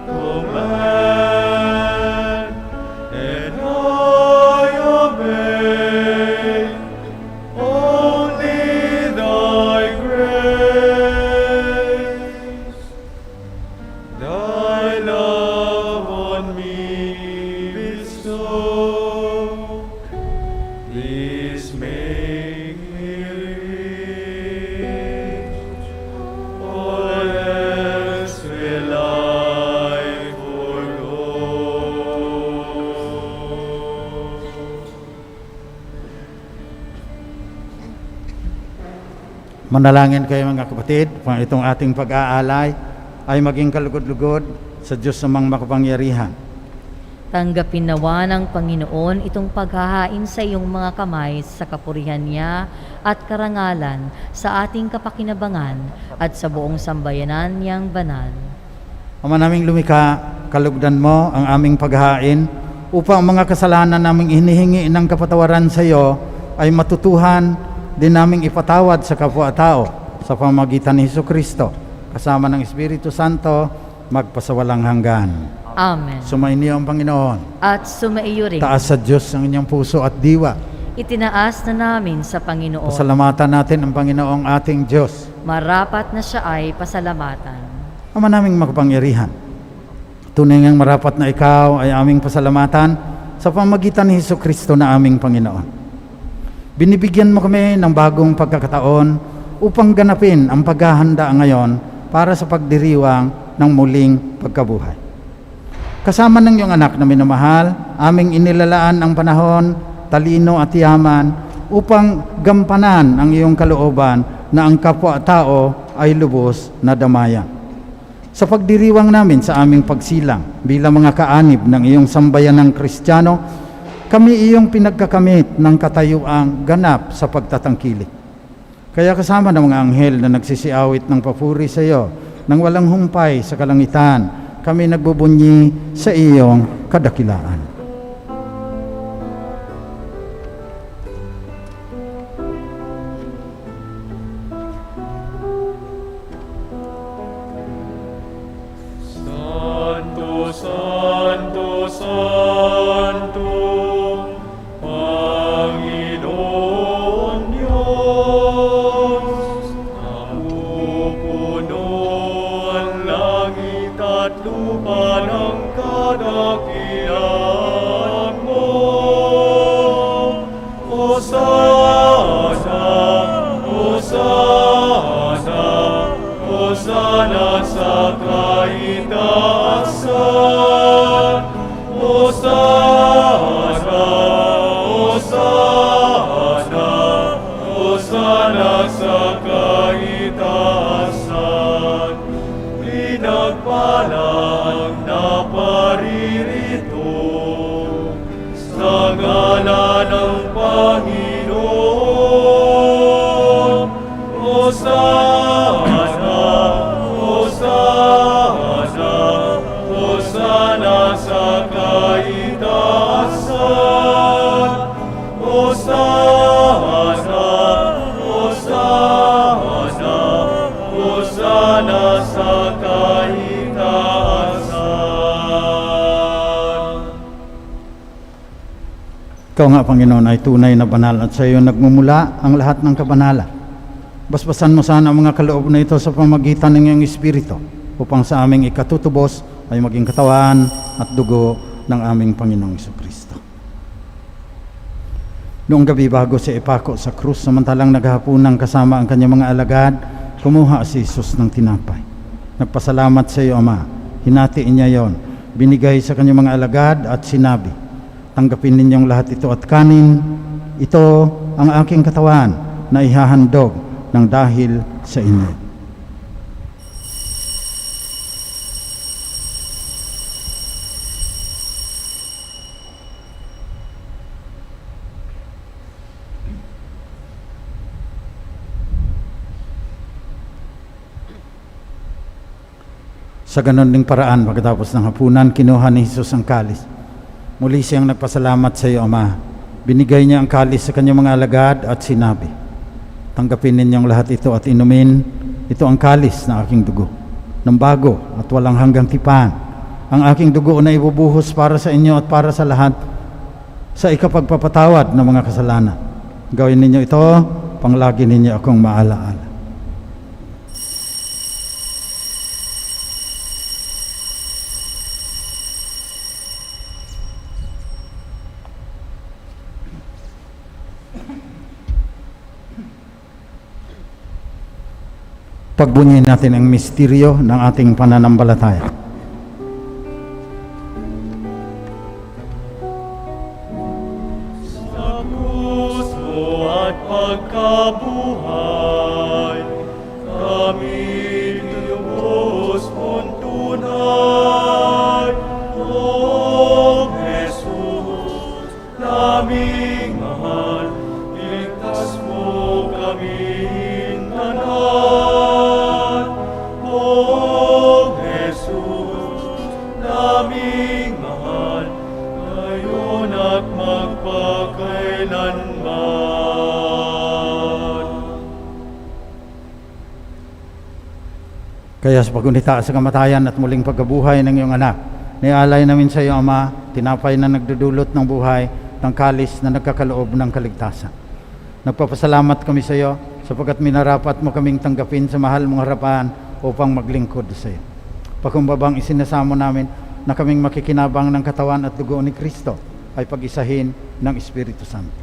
command, and I obey only thy grace. Thy love on me bestow, this make me rich, all else will I forego. Manalangin kayo mga kapatid, kung itong ating pag-aalay ay maging kalugod-lugod sa Diyos namang makapangyarihan. Tanggapin nawa ng Panginoon itong paghahain sa iyong mga kamay sa kapurihan niya at karangalan sa ating kapakinabangan at sa buong sambayanan niyang banal. Ama naming lumikha, kalugdan mo ang aming paghahain upang ang mga kasalanan naming hinihingi ng kapatawaran sa iyo ay matutuhan din naming ipatawad sa kapwa-tao sa pamamagitan ni Jesucristo, kasama ng Espiritu Santo, magpasawalang hanggan. Amen. Sumainyo ang Panginoon. At sumaiyo rin. Taas sa Diyos ang inyong puso at diwa. Itinaas na namin sa Panginoon. Pasalamatan natin ang Panginoong ating Diyos. Marapat na siya ay pasalamatan. Ama naming makapangyarihan, tunay ngang marapat na ikaw ay aming pasalamatan sa pamamagitan ni Jesucristo na aming Panginoon. Binibigyan mo kami ng bagong pagkakataon upang ganapin ang paghahanda ngayon para sa pagdiriwang ng muling pagkabuhay. Kasama ng iyong anak na minamahal, aming inilalaan ang panahon, talino at yaman upang gampanan ang iyong kalooban na ang kapwa-tao ay lubos na damayan. Sa pagdiriwang namin sa aming pagsilang bilang mga kaanib ng iyong sambayanang Kristiyano, kami iyong pinagkakamit ng katayuang ganap sa pagtatangkilik. Kaya kasama ng mga anghel na nagsisiawit ng papuri sa iyo, nang walang humpay sa kalangitan, kami nagbubunyi sa iyong kadakilaan. at lupa ng kadakilaan mo. Hosana, Hosana, Hosana sa kaitaasan. Hosana, Hosana, Hosana sa kaitaasan. Pinagpala ang naparirito sa ngalan ng Panginoon. Hosana, Hosana, Hosana sa kaitaasan. Hosana, Hosana, Hosana sa kaitaasan. Ikaw nga, Panginoon, ay tunay na banal at sa iyo nagmumula ang lahat ng kabanalan. Basbasan mo sana ang mga kaloob na ito sa pamagitan ng iyong Espiritu upang sa aming ikatutubos ay maging katawan at dugo ng aming Panginoong Jesucristo. Noong gabi bago siya ipako sa krus, samantalang naghahaponan kasama ang kanyang mga alagad, kumuha si Jesus ng tinapay. Nagpasalamat sa iyo, Ama. Hinatiin niya yon, binigay sa kanyang mga alagad at sinabi, tanggapin ninyong lahat ito at kanin. Ito ang aking katawan na ihahandog ng dahil sa inyo. Sa ganon ding paraan, pagkatapos ng hapunan, kinuha ni Jesus ang kalis. Muli siyang nagpasalamat sa iyo, Ama. Binigay niya ang kalis sa kanyang mga alagad at sinabi, tanggapin ninyong lahat ito at inumin. Ito ang kalis na aking dugo, ng bago at walang hanggang tipan. Ang aking dugo na ibubuhos para sa inyo at para sa lahat sa ikapagpapatawad ng mga kasalanan. Gawin ninyo ito, panglagi ninyo akong maalaala. Pagbunyin natin ang misteryo ng ating pananampalataya. Sa puso at pagkabuhay, kami lubos mong tunay. O Jesus, naming mahal, iligtas mo kaming tanan. O Jesus, naming mahal, ngayon at magpakailanman. Kaya sa pagunita sa kamatayan at muling pagkabuhay ng iyong anak, nialay namin sa iyo, Ama, tinapay na nagdudulot ng buhay, ng kalis na nagkakaloob ng kaligtasan. Nagpapasalamat kami sa iyo sapagkat minarapat mo kaming tanggapin sa mahal mong harapan upang maglingkod sa iyo. Pakumbabang isinasamo namin na kaming makikinabang ng katawan at dugo ni Kristo ay pag-isahin ng Espiritu Santo.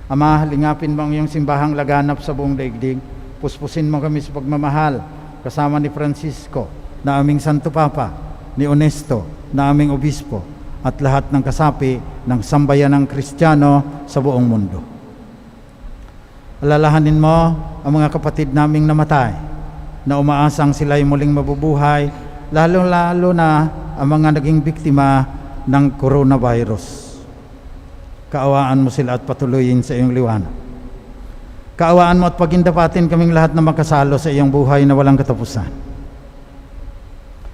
Ama, lingapin mo ang iyong simbahang laganap sa buong daigdig. Puspusin mo kami sa pagmamahal kasama ni Francisco na aming Santo Papa, ni Onesto na aming Obispo at lahat ng kasapi ng sambayanang Kristiyano sa buong mundo. Alalahanin mo ang mga kapatid naming namatay na umaasang sila'y muling mabubuhay, lalo-lalo na ang mga naging biktima ng coronavirus. Kaawaan mo sila at patuloyin sa iyong liwanag. Kaawaan mo at pagindapatin kaming lahat na makasalo sa iyong buhay na walang katapusan.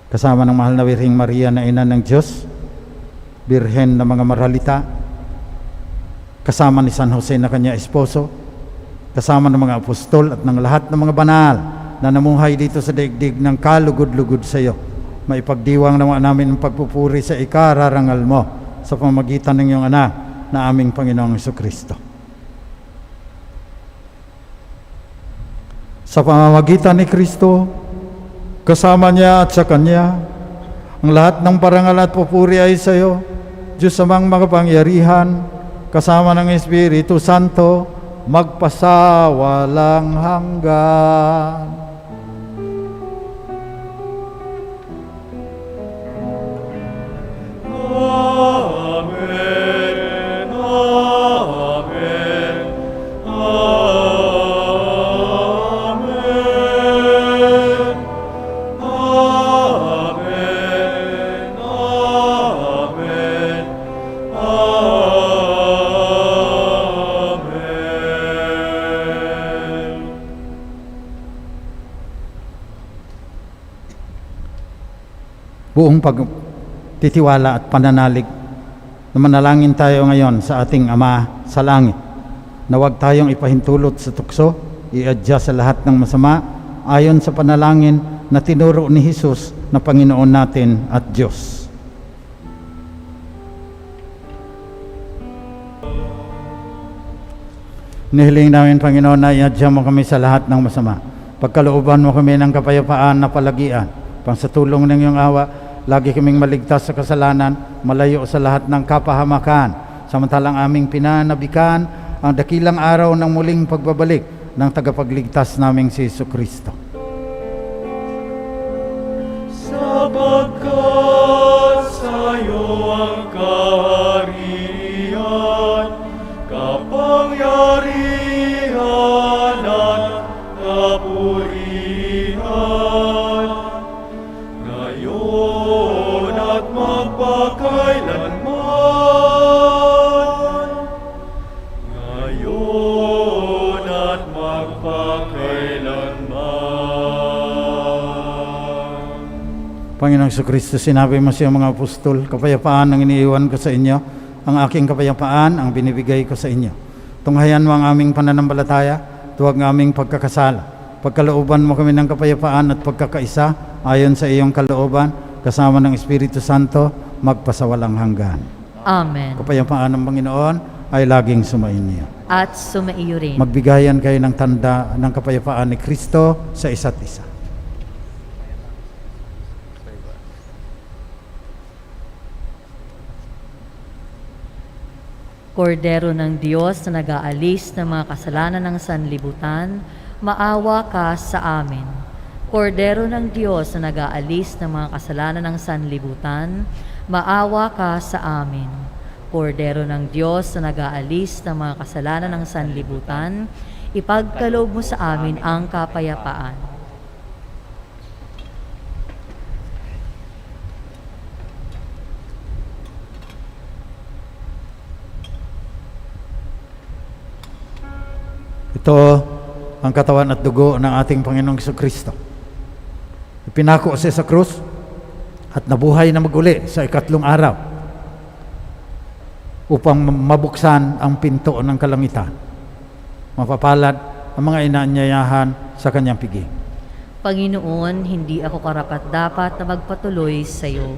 Kasama ng mahal na Birheng Maria na ina ng Diyos, Birhen na mga marhalita, kasama ni San Jose na kanya esposo, kasama ng mga apostol at ng lahat ng mga banal na namuhay dito sa daigdig ng kalugod-lugod sa iyo. Maipagdiwang naman namin ang pagpupuri sa ikararangal mo sa pamagitan ng iyong anak na aming Panginoong Jesucristo. Sa pamamagitan ni Kristo, kasama niya at sa Kanya, Ang lahat ng parangal at papuri ay sa iyo, Diyos amang makapangyarihan, kasama ng Espiritu Santo, magpasawalang hanggan. Amen. Amen. Amen. Amen. Amen. Amen. Buong pagtitiwala at pananalig na manalangin tayo ngayon sa ating Ama sa langit, na huwag tayong ipahintulot sa tukso, iadya sa lahat ng masama, ayon sa panalangin na tinuro ni Jesus na Panginoon natin at Diyos. Nihiling namin, Panginoon, na iadya mo kami sa lahat ng masama. Pagkalooban mo kami ng kapayapaan na palagian. Pang sa tulong ng iyong awa, lagi kaming maligtas sa kasalanan, malayo sa lahat ng kapahamakan. Samantalang aming pinanabikan ang dakilang araw ng muling pagbabalik ng tagapagligtas naming si Jesucristo. Sapagkat sa'yo ang kaharian, kapangyarihan at kapurihan, ngayon at magpakailanman. Ngayon at magpakailanman. Panginoong Jesucristo, sinabi mo sa mga apostol, kapayapaan ang iniiwan ko sa inyo, ang aking kapayapaan ang binibigay ko sa inyo. Tunghayan mo ang aming pananampalataya, tuwag ng aming pagkakasala. Pagkalooban mo kami ng kapayapaan at pagkakaisa, ayon sa iyong kalooban, kasama ng Espiritu Santo, magpasawalang hanggan. Amen. Kapayapaan ng Panginoon ay laging sumainyo. At sumaiyo rin. Magbigayan kayo ng tanda ng kapayapaan ni Kristo sa isa't isa. Kordero ng Diyos na nag-aalis ng mga kasalanan ng sanlibutan, maawa ka sa amin. Kordero ng Diyos na nag-aalis ng mga kasalanan ng sanlibutan, maawa ka sa amin. Kordero ng Diyos na nag-aalis ng mga kasalanan ng sanlibutan, ipagkaloob mo sa amin ang kapayapaan. Ito ang katawan at dugo ng ating Panginoong Jesucristo. Ipinako siya sa krus at nabuhay na maguli sa ikatlong araw upang mabuksan ang pinto ng kalangitan. Mapapalad ang mga inaanyayahan sa kanyang piging. Panginoon, hindi ako karapat-dapat na magpatuloy sa iyo,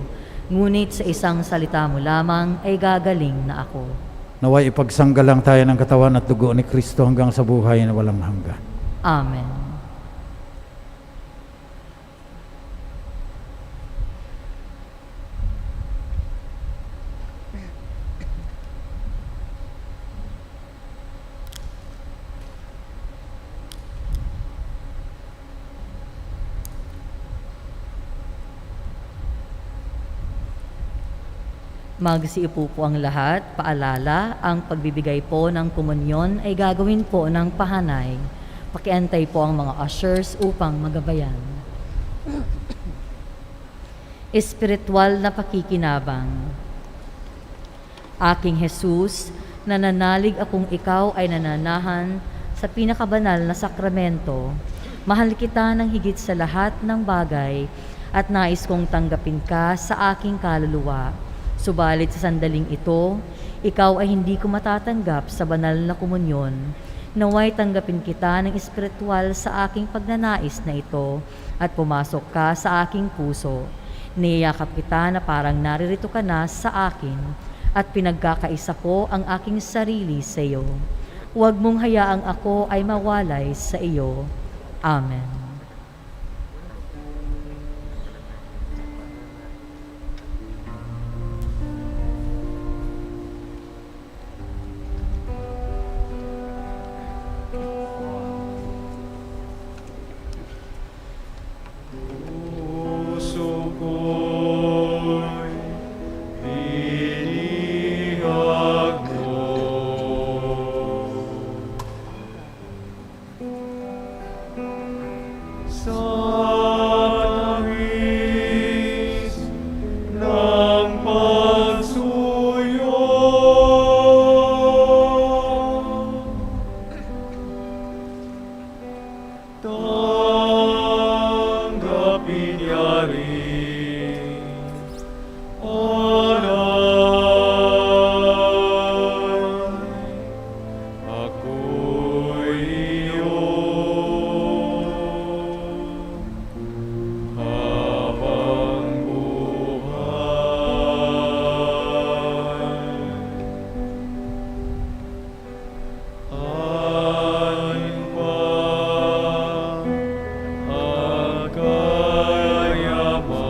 ngunit sa isang salita mo lamang ay gagaling na ako. Naway ipagsanggalang tayo ng katawan at dugo ni Kristo hanggang sa buhay na walang hanggan. Amen. Magsiupo po ang lahat. Paalala, ang pagbibigay po ng komunyon ay gagawin po ng pahanay. Pakiantay po ang mga ushers upang magabayan. Espiritual na pakikinabang. Aking Jesus, nananalig akong ikaw ay nananahan sa pinakabanal na sakramento. Mahal kita ng higit sa lahat ng bagay at nais kong tanggapin ka sa aking kaluluwa. Subalit sa sandaling ito, ikaw ay hindi ko matatanggap sa banal na komunyon. Naway tanggapin kita ng espiritual sa aking pagnanais na ito at pumasok ka sa aking puso. Niyayakap kita na parang naririto ka na sa akin at pinagkakaisa ko ang aking sarili sa iyo. Huwag mong hayaang ako ay mawalay sa iyo. Amen. ko'y inihag mo. Sa tangis ng pagsuyo, tanggapin niya rin alay. Ako'y iyong habang buhay. Alin pa ang kayaman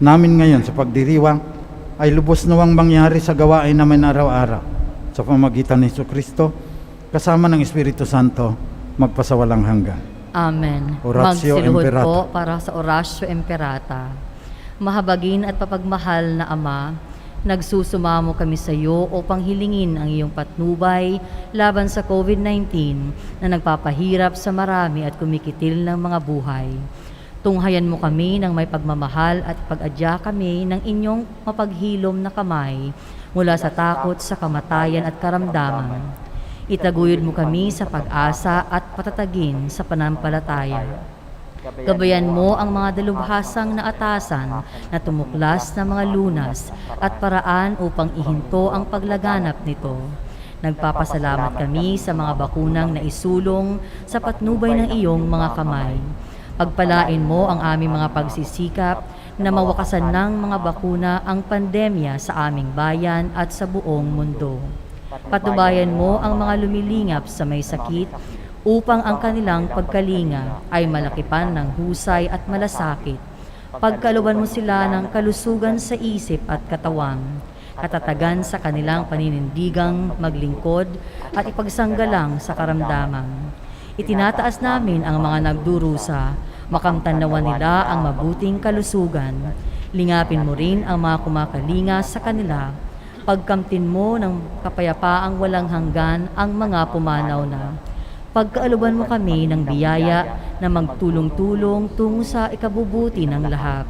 namin ngayon sa pagdiriwang ay lubos nawang mangyari sa gawain namin araw-araw sa pamagitan ni Jesucristo kasama ng Espiritu Santo magpasawalang hanggan. Amen. Oratio Magsiluhod Imperata. po para sa Oratio Imperata. Mahabagin at papagmahal na Ama, nagsusumamo kami sa iyo upang hilingin ang iyong patnubay laban sa COVID-19 na nagpapahirap sa marami at kumikitil ng mga buhay. Tunghayan mo kami ng may pagmamahal at pag-adya kami ng inyong mapaghilom na kamay mula sa takot sa kamatayan at karamdaman. Itaguyod mo kami sa pag-asa at patatagin sa panampalataya. Gabayan mo ang mga dalubhasang na atasan na tumuklas ng mga lunas at paraan upang ihinto ang paglaganap nito. Nagpapasalamat kami sa mga bakunang naisulong sa patnubay ng iyong mga kamay. Pagpalain mo ang aming mga pagsisikap na mawakasan ng mga bakuna ang pandemya sa aming bayan at sa buong mundo. Patnubayan mo ang mga lumilingap sa may sakit upang ang kanilang pagkalinga ay malakipan ng husay at malasakit. Pagkaluban mo sila ng kalusugan sa isip at katawan, katatagan sa kanilang paninindigang maglingkod at ipagsanggalang sa karamdaman. Itinataas namin ang mga nagdurusa, makamtanawan nila ang mabuting kalusugan. Lingapin mo rin ang mga kumakalinga sa kanila. Pagkamtin mo ng kapayapaang walang hanggan ang mga pumanaw na. Pagkaaluban mo kami ng biyaya na magtulong-tulong tungo sa ikabubuti ng lahat.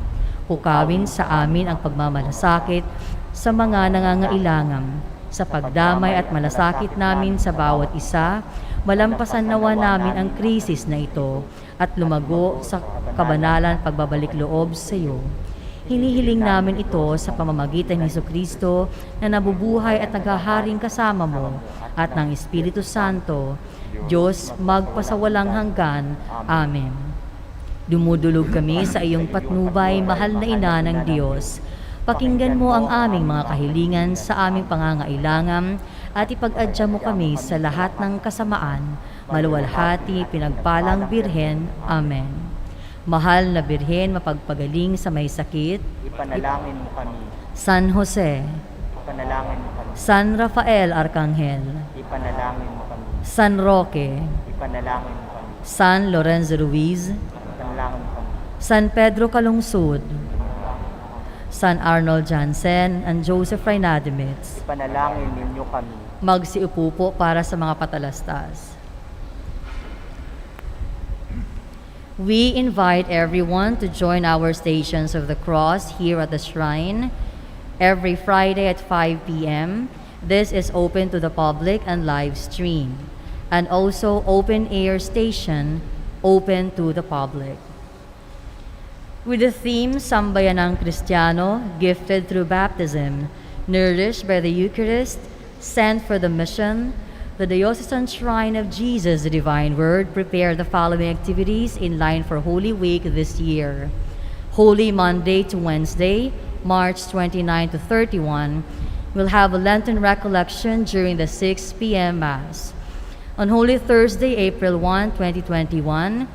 Pukawin sa amin ang pagmamalasakit sa mga nangangailangan. Sa pagdamay at malasakit namin sa bawat isa, malampasan nawa namin ang krisis na ito at lumago sa kabanalan pagbabalik loob sa iyo. Hinihiling namin ito sa pamamagitan ni Jesucristo na nabubuhay at naghaharing kasama mo at ng Espiritu Santo, Diyos magpasawalang hanggan. Amen. Dumudulog kami sa iyong patnubay, mahal na ina ng Diyos. Pakinggan mo ang aming mga kahilingan sa aming pangangailangan at ipag-adya mo kami sa lahat ng kasamaan. Maluwalhati, pinagpalang Birhen. Amen. Mahal na Birhen, mapagpagaling sa may sakit. Ipanalangin mo kami. San Jose, Ipanalangin mo kami. San Rafael Arcangel, Ipanalangin mo kami. San Roque, Ipanalangin mo kami. San Lorenzo Ruiz, Ipanalangin mo kami. San Pedro Calungsod, San Arnold Jansen, and Joseph Reynadimitz. Ipanalangin ninyo kami. Magsiupo po para sa mga patalastas. We invite everyone to join our Stations of the Cross here at the shrine every Friday at 5 p.m. This is open to the public and live stream, and also open air station open to the public. With the theme Sambayanang Kristiyano, gifted through baptism, nourished by the Eucharist, sent for the mission, the Diocesan Shrine of Jesus, the Divine Word, prepared the following activities in line for Holy Week this year. Holy Monday to Wednesday, March 29 to 31, we'll have a Lenten recollection during the 6 p.m. Mass. On Holy Thursday, April 1, 2021,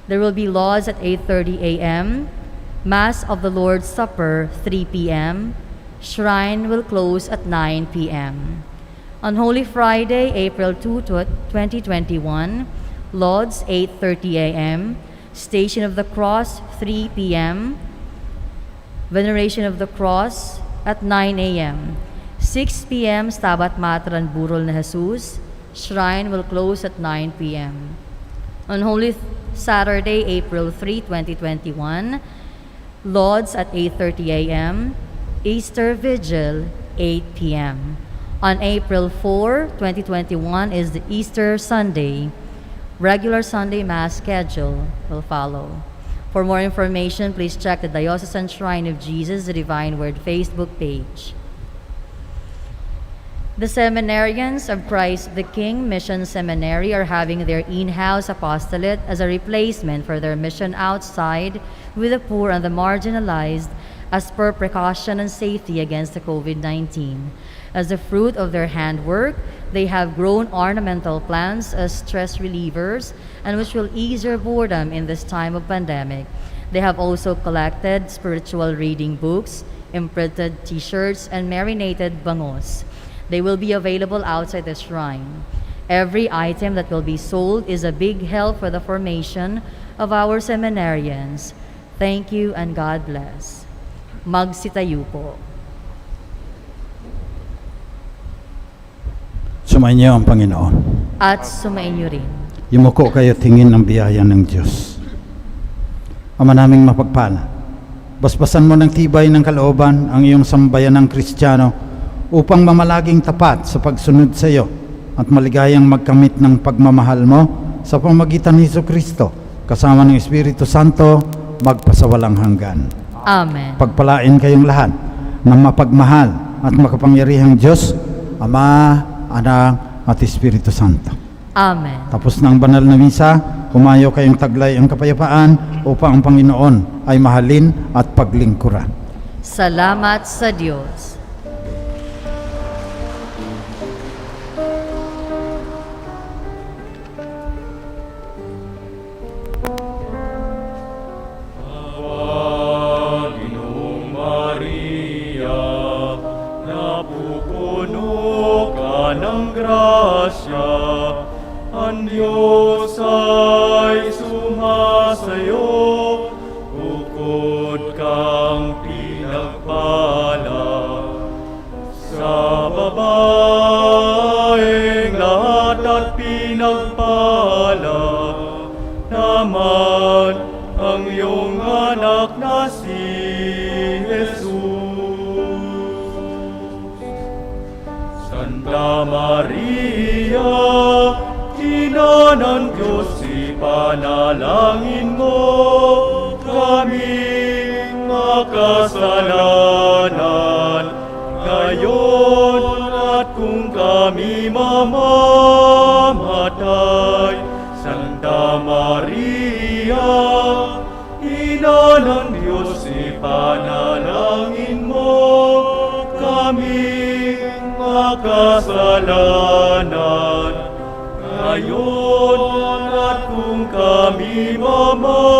there will be Lauds at 8:30 a.m., Mass of the Lord's Supper, 3 p.m., Shrine will close at 9 p.m. On Holy Friday, April 2, 2021, Lauds 8:30 a.m., Station of the Cross 3 p.m., Veneration of the Cross at 9 a.m. 6 p.m. Stabat Mater and Burol na Jesus. Shrine will close at 9 p.m. On Holy Saturday, April 3, 2021, Lauds at 8:30 a.m., Easter Vigil 8 p.m. On April 4, 2021 is the Easter Sunday. Regular Sunday Mass schedule will follow. For more information, please check the Diocesan Shrine of Jesus, the Divine Word Facebook page. The seminarians of Christ the King Mission Seminary are having their in-house apostolate as a replacement for their mission outside with the poor and the marginalized as per precaution and safety against the COVID-19. As the fruit of their handwork, they have grown ornamental plants as stress relievers and which will ease your boredom in this time of pandemic. They have also collected spiritual reading books, imprinted t-shirts, and marinated bangos. They will be available outside the shrine. Every item that will be sold is a big help for the formation of our seminarians. Thank you and God bless. Magsitayo po. Sumainyo ang Panginoon. At sumainyo rin. Yumuko kayo tingin ng biyaya ng Diyos. Ama naming mapagpala, basbasan mo ng tibay ng kalooban ang iyong sambayan ng Kristiyano upang mamalaging tapat sa pagsunod sa iyo at maligayang magkamit ng pagmamahal mo sa pamagitan ni Jesucristo kasama ng Espiritu Santo magpasawalang hanggan. Amen. Pagpalain kayong lahat ng mapagmahal at makapangyarihang Diyos, Ama, Anak at Espiritu Santo. Amen. Tapos ng banal na misa, humayo kayong taglay ang kapayapaan upang ang Panginoon ay mahalin at paglingkuran. Salamat sa Diyos. Panginoong Maria, napupuno ka ng grasya, ang Diyos ay sumasayo, bukod kang pinagpala. Sa babaeng lahat at pinagpala, naman ang iyong anak na si Jesus. Santa Maria, Ina ng Diyos, ipanalangin mo kaming makasalanan, ngayon at kung kami mamamatay. Santa Maria, Ina ng Diyos, ipanalangin mo kaming makasalanan, ngayon at kung kami mamamatay.